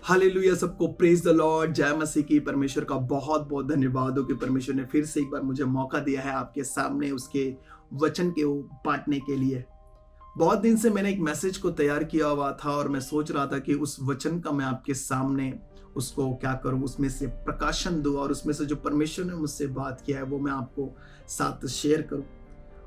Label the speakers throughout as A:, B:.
A: Hallelujah, सबको praise the Lord, जय मसीह की। परमेश्वर का बहुत बहुत धन्यवाद हो कि परमेश्वर ने फिर से एक बार मुझे मौका दिया है आपके सामने उसके वचन के बांटने के लिए। बहुत दिन से मैंने एक मैसेज को तैयार किया हुआ था और मैं सोच रहा था कि उस वचन का मैं आपके सामने उसको क्या करूं, उसमें से प्रकाशन दूं और उसमें से जो परमेश्वर ने मुझसे बात किया है वो मैं आपको साथ शेयर करूं।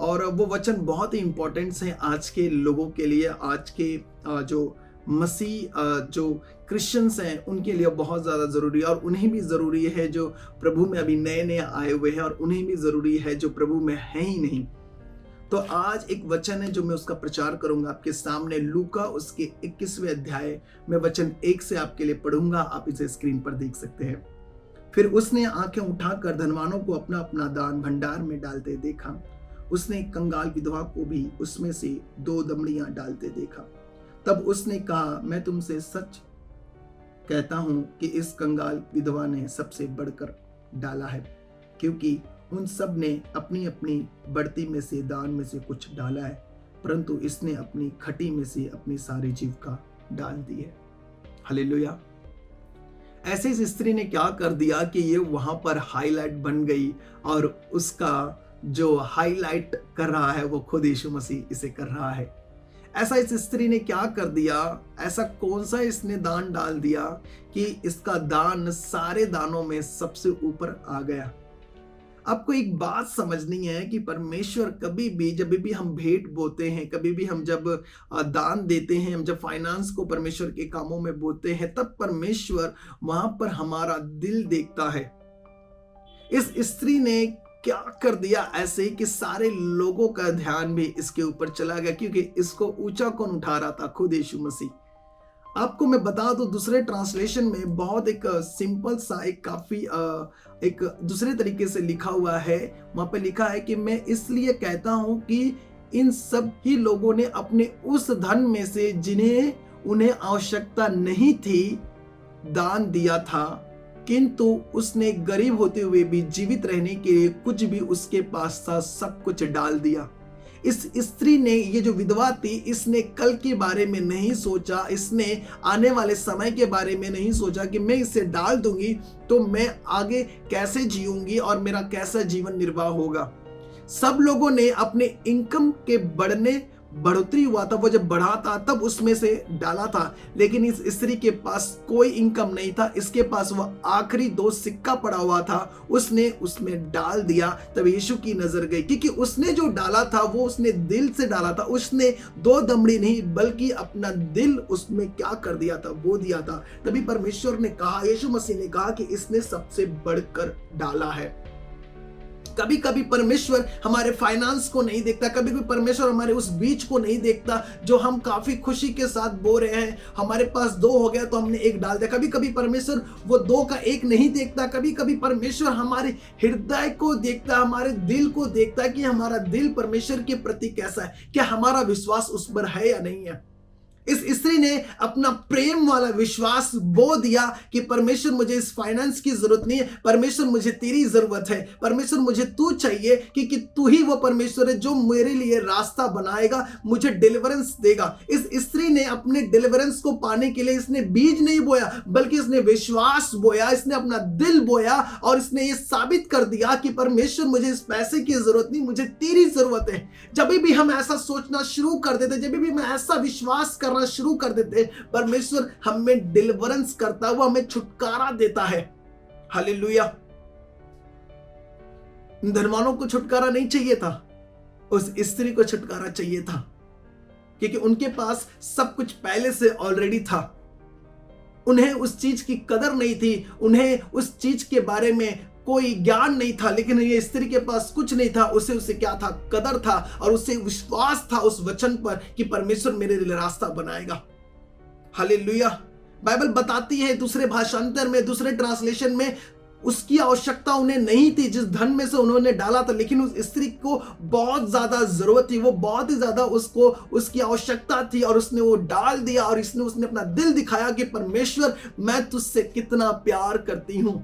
A: और वो वचन बहुत ही इंपॉर्टेंट है आज के लोगों के लिए, आज के जो मसीह जो क्रिश्चियंस हैं उनके लिए बहुत ज़्यादा ज़रूरी है। और उन्हें भी ज़रूरी है जो प्रभु में अभी नए नए आए हुए हैं, और उन्हें भी ज़रूरी है जो प्रभु में है ही नहीं। तो आज एक वचन है जो मैं उसका प्रचार करूंगा आपके सामने। लूका उसके 21वें अध्याय में वचन 1 से आपके लिए पढ़ूंगा, आप इसे स्क्रीन पर देख सकते हैं। फिर उसने आंखें उठाकर धनवानों को अपना अपना दान भंडार में डालते देखा। उसने एक कंगाल विधवा को भी उसमें से 2 दमड़ियां डालते देखा। तब उसने कहा, मैं तुमसे सच कहता हूं कि इस कंगाल विधवा ने सबसे बढ़कर डाला है, क्योंकि उन सब ने अपनी अपनी बढ़ती में से दान में से कुछ डाला है, परंतु इसने अपनी खटी में से अपनी सारी जीविका डाल दी है। हालेलुया। ऐसे इस स्त्री ने क्या कर दिया कि ये वहां पर हाईलाइट बन गई, और उसका जो हाईलाइट कर रहा है वो खुद यीशु मसीह इसे कर रहा है। ऐसा इस स्त्री ने क्या कर दिया, ऐसा कौन सा इसने दान डाल दिया कि इसका दान सारे दानों में सबसे ऊपर आ गया। आपको एक बात समझनी है कि परमेश्वर कभी भी, जब भी हम भेंट बोते हैं, कभी भी हम जब दान देते हैं, हम जब फाइनेंस को परमेश्वर के कामों में बोते हैं, तब परमेश्वर वहां पर हमारा दिल देखता है। इस स्त्री ने क्या कर दिया ऐसे कि सारे लोगों का ध्यान भी इसके ऊपर चला गया, क्योंकि इसको ऊंचा कौन उठा रहा था? खुद यीशु मसीह। आपको मैं बता दूं, दूसरे ट्रांसलेशन में बहुत एक सिंपल सा, एक काफी एक दूसरे तरीके से लिखा हुआ है। वहां पे लिखा है कि मैं इसलिए कहता हूं कि इन सब ही लोगों ने अपने उस धन में से जिन्हें उन्हें आवश्यकता नहीं थी दान दिया था, किंतु उसने गरीब होते हुए भी जीवित रहने के लिए कुछ भी उसके पास था सब कुछ डाल दिया। इस स्त्री ने, ये जो विधवा थी, इसने कल के बारे में नहीं सोचा, इसने आने वाले समय के बारे में नहीं सोचा कि मैं इसे डाल दूंगी तो मैं आगे कैसे जीऊंगी और मेरा कैसा जीवन निर्वाह होगा। सब लोगों ने अपने इनकम के बढ़ोतरी हुआ था, वो जब बढ़ा था तब उसमें से डाला था, लेकिन इस स्त्री के पास कोई इनकम नहीं था। इसके पास वह आखिरी 2 सिक्का पड़ा हुआ था, उसने उसमें डाल दिया। तब यीशु की नजर गई, क्योंकि उसने जो डाला था वो उसने दिल से डाला था। उसने 2 दमड़ी नहीं बल्कि अपना दिल उसमें क्या कर दिया था, वो दिया था। तभी परमेश्वर ने कहा, यीशु मसीह ने कहा कि इसने सबसे बढ़कर डाला है। कभी कभी परमेश्वर हमारे फाइनेंस को नहीं देखता, कभी कभी परमेश्वर हमारे उस बीच को नहीं देखता जो हम काफी खुशी के साथ बो रहे हैं। हमारे पास 2 हो गया तो हमने 1 डाल दिया। कभी कभी परमेश्वर वो 2 का 1 नहीं देखता। कभी कभी परमेश्वर हमारे हृदय को देखता, हमारे दिल को देखता है कि हमारा दिल परमेश्वर के प्रति कैसा है, क्या हमारा विश्वास उस पर है या नहीं है। इस स्त्री ने अपना प्रेम वाला विश्वास बो दिया कि परमेश्वर मुझे इस फाइनेंस की जरूरत नहीं है, परमेश्वर मुझे तेरी जरूरत है, परमेश्वर मुझे तू चाहिए, क्योंकि तू ही वो परमेश्वर है जो मेरे लिए रास्ता बनाएगा, मुझे डिलीवरेंस देगा। इस स्त्री ने अपने डिलीवरेंस को पाने के लिए इसने बीज नहीं बोया, बल्कि इसने विश्वास बोया, इसने अपना दिल बोया, और इसने ये साबित कर दिया कि परमेश्वर मुझे इस पैसे की जरूरत नहीं, मुझे तेरी जरूरत है। जब भी हम ऐसा सोचना शुरू कर देते, जब भी मैं ऐसा विश्वास करना शुरू कर देते, परमेश्वर हमें डिलीवरेंस करता हुआ हमें छुटकारा देता है। हालेलुया। धनवानों को छुटकारा नहीं चाहिए था, उस स्त्री को छुटकारा चाहिए था, क्योंकि उनके पास सब कुछ पहले से ऑलरेडी था। उन्हें उस चीज की कदर नहीं थी, उन्हें उस चीज के बारे में कोई ज्ञान नहीं था, लेकिन ये स्त्री के पास कुछ नहीं था। उसे क्या था? कदर था, और उसे विश्वास था उस वचन पर कि परमेश्वर मेरे लिए रास्ता बनाएगा। हालेलुया। बाइबल बताती है दूसरे भाषांतर में, दूसरे ट्रांसलेशन में, उसकी आवश्यकता उन्हें नहीं थी जिस धन में से उन्होंने डाला था, लेकिन उस स्त्री को बहुत ज्यादा जरूरत थी, वो बहुत ही ज्यादा उसको उसकी आवश्यकता थी, और उसने वो डाल दिया। और उसने अपना दिल दिखाया कि परमेश्वर मैं तुझसे कितना प्यार करती हूं।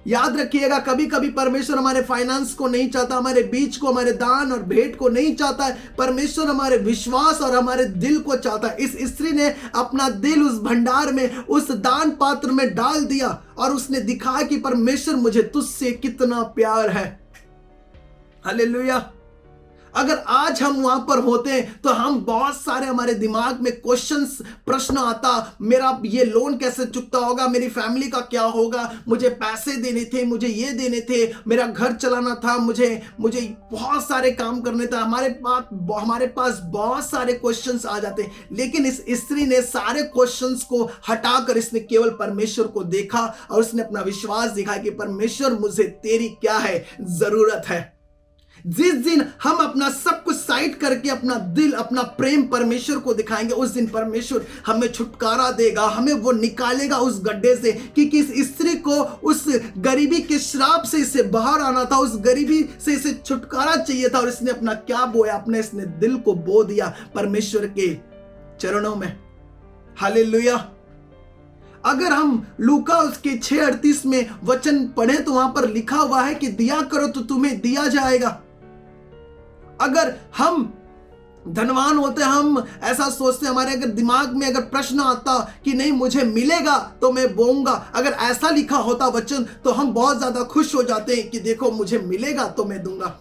A: याद रखिएगा, कभी कभी परमेश्वर हमारे फाइनेंस को नहीं चाहता, हमारे बीच को, हमारे दान और भेंट को नहीं चाहता है। परमेश्वर हमारे विश्वास और हमारे दिल को चाहता है। इस स्त्री ने अपना दिल उस भंडार में, उस दान पात्र में डाल दिया और उसने दिखाया कि परमेश्वर मुझे तुझसे कितना प्यार है। हालेलुया। अगर आज हम वहां पर होते तो हम बहुत सारे, हमारे दिमाग में क्वेश्चंस, प्रश्न आता, मेरा ये लोन कैसे चुकता होगा, मेरी फैमिली का क्या होगा, मुझे पैसे देने थे, मुझे ये देने थे, मेरा घर चलाना था, मुझे बहुत सारे काम करने थे। हमारे पास बहुत सारे क्वेश्चंस आ जाते। लेकिन इस स्त्री ने सारे क्वेश्चंस को हटाकर इसने केवल परमेश्वर को देखा और उसने अपना विश्वास दिखाया कि परमेश्वर, मुझे तेरी क्या है जरूरत है। जिस दिन हम अपना सब कुछ साइड करके अपना दिल, अपना प्रेम परमेश्वर को दिखाएंगे, उस दिन परमेश्वर हमें छुटकारा देगा, हमें वो निकालेगा उस गड्ढे से। क्योंकि इस स्त्री को उस गरीबी के श्राप से इसे बाहर आना था, उस गरीबी से इसे छुटकारा चाहिए था। और इसने अपना क्या बोया, इसने दिल को बो दिया परमेश्वर के चरणों में। हालेलुया। अगर हम लूका उसके 6:38 में वचन पढ़े तो वहां पर लिखा हुआ है कि दिया करो तो तुम्हें दिया जाएगा। अगर हम धनवान होते, हम ऐसा सोचते, हमारे अगर दिमाग में अगर प्रश्न आता कि नहीं मुझे मिलेगा तो मैं बोऊंगा, अगर ऐसा लिखा होता वचन तो हम बहुत ज्यादा खुश हो जाते हैं कि देखो मुझे मिलेगा तो मैं दूंगा।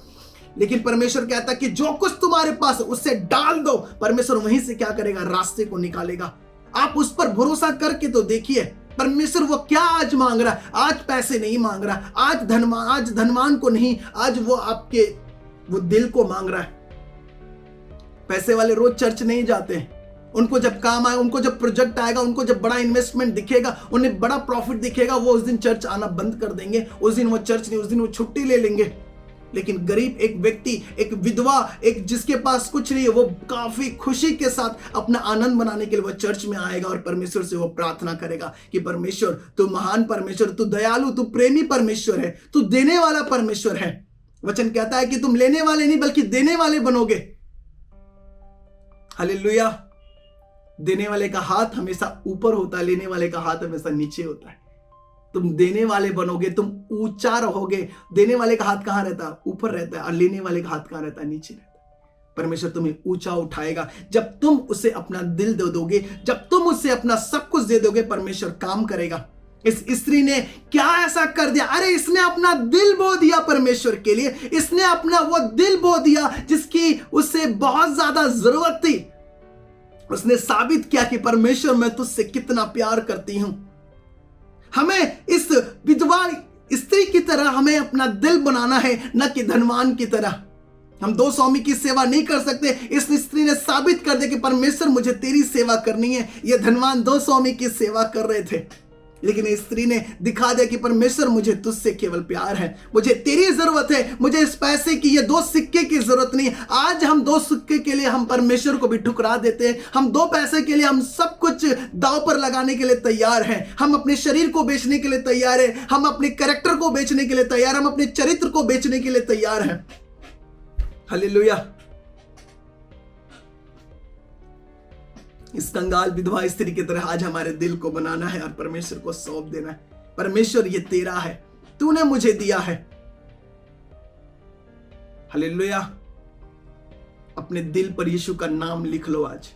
A: लेकिन परमेश्वर कहता है कि जो कुछ तुम्हारे पास उससे डाल दो, परमेश्वर वहीं से क्या करेगा, रास्ते को निकालेगा। आप उस पर भरोसा करके तो देखिए, परमेश्वर वो क्या आज मांग रहा है। आज पैसे नहीं मांग रहा, आज धनवान को नहीं, आज वो आपके वो दिल को मांग रहा है। पैसे वाले रोज चर्च नहीं जाते हैं, उनको जब काम आए, उनको जब प्रोजेक्ट आएगा, उनको जब बड़ा इन्वेस्टमेंट दिखेगा, उन्हें बड़ा प्रॉफिट दिखेगा, वो उस दिन चर्च आना बंद कर देंगे। उस दिन वो चर्च नहीं, उस दिन वो छुट्टी ले लेंगे। लेकिन गरीब एक व्यक्ति, एक विधवा, एक जिसके पास कुछ नहीं है, वो काफी खुशी के साथ अपना आनंद मनाने के लिए वो चर्च में आएगा और परमेश्वर से वो प्रार्थना करेगा कि परमेश्वर तू महान परमेश्वर, तू दयालु, तू प्रेमी परमेश्वर है, तू देने वाला परमेश्वर है। वचन कहता है कि तुम लेने वाले नहीं बल्कि देने वाले बनोगे। हालेलुया। देने वाले का हाथ हमेशा ऊपर होता है, लेने वाले का हाथ हमेशा नीचे होता है। तुम देने वाले बनोगे, तुम ऊंचा रहोगे। देने वाले का हाथ कहां रहता है, ऊपर रहता है, और लेने वाले का हाथ कहां रहता है, नीचे रहता है। परमेश्वर तुम्हें ऊंचा उठाएगा जब तुम उसे अपना दिल दे दोगे, जब तुम उसे अपना सब कुछ दे दोगे, परमेश्वर काम करेगा। इस स्त्री ने क्या ऐसा कर दिया, अरे इसने अपना दिल बो दिया परमेश्वर के लिए। इसने अपना वो दिल बो दिया जिसकी उसे बहुत ज्यादा जरूरत थी। उसने साबित किया कि परमेश्वर मैं तुझसे कितना प्यार करती हूं। हमें इस विधवा स्त्री की तरह हमें अपना दिल बनाना है, न कि धनवान की तरह। हम दो स्वामी की सेवा नहीं कर सकते। इस स्त्री ने साबित कर दिया कि परमेश्वर मुझे तेरी सेवा करनी है। ये धनवान दो स्वामी की सेवा कर रहे थे, लेकिन इस स्त्री ने दिखा दिया कि परमेश्वर मुझे तुझसे केवल प्यार है, मुझे तेरी जरूरत है, मुझे इस पैसे की, ये 2 सिक्के की जरूरत नहीं। आज हम 2 सिक्के के लिए हम परमेश्वर को भी ठुकरा देते हैं। हम 2 पैसे के लिए हम सब कुछ दांव पर लगाने के लिए तैयार हैं। हम अपने शरीर को बेचने के लिए तैयार हैं, हम अपने कैरेक्टर को बेचने के लिए तैयार, हम अपने चरित्र को बेचने के लिए तैयार हैं। हालेलुया। इस कंगाल विधवा स्त्री की तरह आज हमारे दिल को बनाना है और परमेश्वर को सौंप देना है। परमेश्वर ये तेरा है, तूने मुझे दिया है। हालेलुया। अपने दिल पर यीशु का नाम लिख लो आज।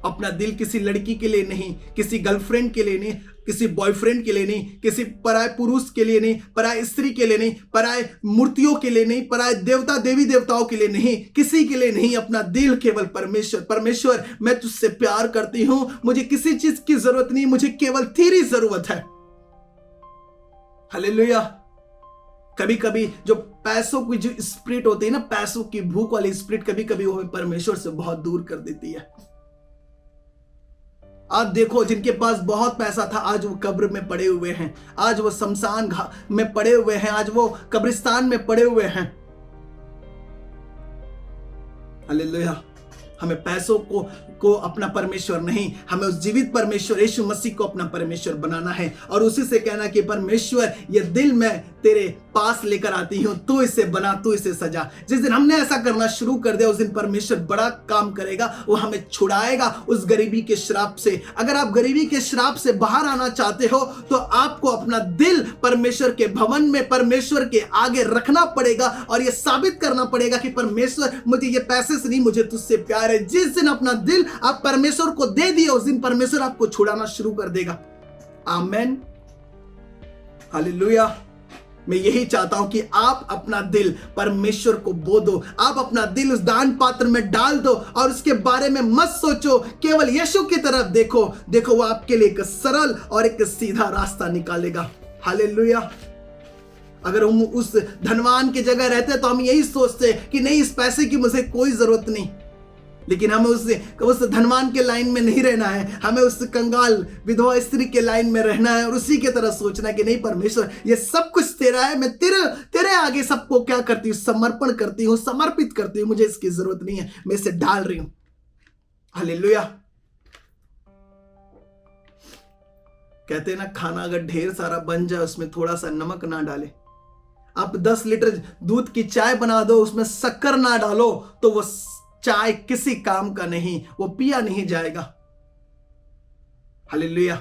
A: अपना दिल किसी लड़की के लिए नहीं, किसी गर्लफ्रेंड के लिए नहीं, किसी बॉयफ्रेंड के लिए नहीं, किसी पराये पुरुष के लिए नहीं, पराये स्त्री के लिए नहीं, पराये मूर्तियों के लिए नहीं, पराये देवता देवी देवताओं के लिए नहीं, किसी के लिए नहीं। अपना दिल केवल परमेश्वर। परमेश्वर मैं तुझसे प्यार करती हूं, मुझे किसी चीज की जरूरत नहीं, मुझे केवल तेरी जरूरत है। हालेलुया। कभी कभी जो पैसों की जो स्पिरिट होती है ना, पैसों की भूख वाली स्पिरिट, कभी कभी वो परमेश्वर से बहुत दूर कर देती है। आप देखो, जिनके पास बहुत पैसा था आज वो कब्र में पड़े हुए हैं, आज वो शमशान घाट में पड़े हुए हैं, आज वो कब्रिस्तान में पड़े हुए हैं। हालेलुया। हमें पैसों को अपना परमेश्वर नहीं, हमें उस जीवित परमेश्वर यीशु मसीह को अपना परमेश्वर बनाना है और उसी से कहना कि परमेश्वर ये दिल मैं तेरे पास लेकर आती हूँ, तू इसे बना, तू इसे सजा। जिस दिन हमने ऐसा करना शुरू कर दिया उस दिन परमेश्वर बड़ा काम करेगा। वो हमें छुड़ाएगा उस गरीबी के श्राप से। अगर आप गरीबी के श्राप से बाहर आना चाहते हो तो आपको अपना दिल परमेश्वर के भवन में, परमेश्वर के आगे रखना पड़ेगा और ये साबित करना पड़ेगा कि परमेश्वर, मुझे ये पैसे से नहीं, मुझे तुझसे प्यार है। जिस दिन अपना दिल आप परमेश्वर को दे दिए उस दिन परमेश्वर आपको छुड़ाना शुरू कर देगा। आमेन, हालेलुया। मैं यही चाहता हूं कि आप अपना दिल परमेश्वर को बो दो, आप अपना दिल उस दान पात्र में डाल दो और उसके बारे में मत सोचो, केवल यीशु की तरफ देखो। देखो वो आपके लिए एक सरल और एक सीधा रास्ता निकालेगा। हालेलुया। अगर हम उस धनवान की जगह रहते तो हम यही सोचते कि नहीं, इस पैसे की मुझे कोई जरूरत नहीं, लेकिन हमें उस धनवान के लाइन में नहीं रहना है, हमें उस कंगाल विधवा स्त्री के लाइन में रहना है और उसी के तरह सोचना है कि नहीं परमेश्वर, ये सब कुछ तेरा है, मैं तेरे आगे सबको क्या करती हूँ, समर्पण करती हूँ, समर्पित करती हूँ, मुझे इसकी जरूरत नहीं है, मैं इसे डाल रही हूं। हालेलुया। कहते हैं ना, खाना अगर ढेर सारा बन जाए उसमें थोड़ा सा नमक ना डाले। आप 10 लीटर दूध की चाय बना दो, उसमें शक्कर ना डालो तो वो चाय किसी काम का नहीं, वो पिया नहीं जाएगा। हालेलुया।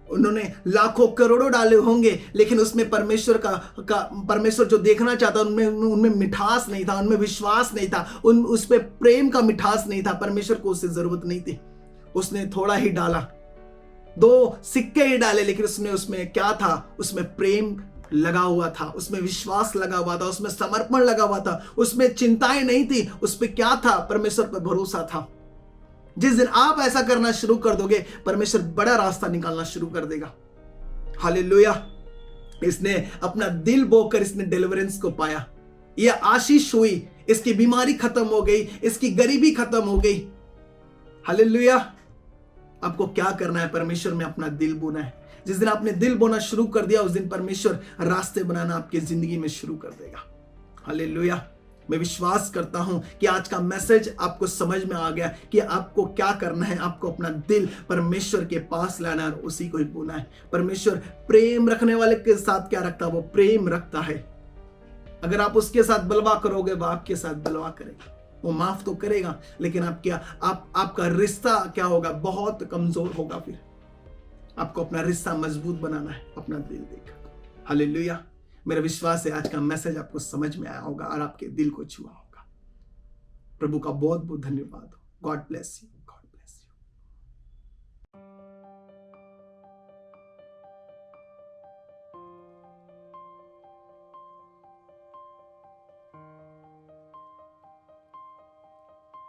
A: उन्होंने लाखों करोड़ों डाले होंगे लेकिन उसमें परमेश्वर जो देखना चाहता उनमें मिठास नहीं था, उनमें विश्वास नहीं था, उस पे प्रेम का मिठास नहीं था। परमेश्वर को उससे जरूरत नहीं थी, उसने थोड़ा ही डाला, 2 सिक्के ही डाले, लेकिन उसमें क्या था, उसमें प्रेम लगा हुआ था, उसमें विश्वास लगा हुआ था, उसमें समर्पण लगा हुआ था, उसमें चिंताएं नहीं थी, उस पे क्या था, परमेश्वर पर भरोसा था। जिस दिन आप ऐसा करना शुरू कर दोगे परमेश्वर बड़ा रास्ता निकालना शुरू कर देगा। हालेलुया। इसने अपना दिल बोकर इसने डिलीवरेंस को पाया, यह आशीष हुई, इसकी बीमारी खत्म हो गई, इसकी गरीबी खत्म हो गई। हालेलुया। आपको क्या करना है, परमेश्वर में अपना दिल बोना है। जिस दिन आपने दिल बोना शुरू कर दिया उस दिन परमेश्वर रास्ते बनाना आपकी जिंदगी में शुरू कर देगा। हालेलुया। मैं विश्वास करता हूं कि आज का मैसेज आपको समझ में आ गया कि आपको क्या करना है। आपको अपना दिल परमेश्वर के पास लाना है और उसी को ही बोना है। परमेश्वर प्रेम रखने वाले के साथ क्या रखता है, वो प्रेम रखता है। अगर आप उसके साथ बलवा करोगे वो आपके साथ बलवा करेगा, वो माफ तो करेगा लेकिन आपका रिश्ता क्या होगा, बहुत कमजोर होगा। फिर आपको अपना रिश्ता मजबूत बनाना है अपना दिल देकर। हालेलुया। मेरा विश्वास है आज का मैसेज आपको समझ में आया होगा और आपके दिल को छुआ होगा। प्रभु का बहुत बहुत धन्यवाद। God bless you.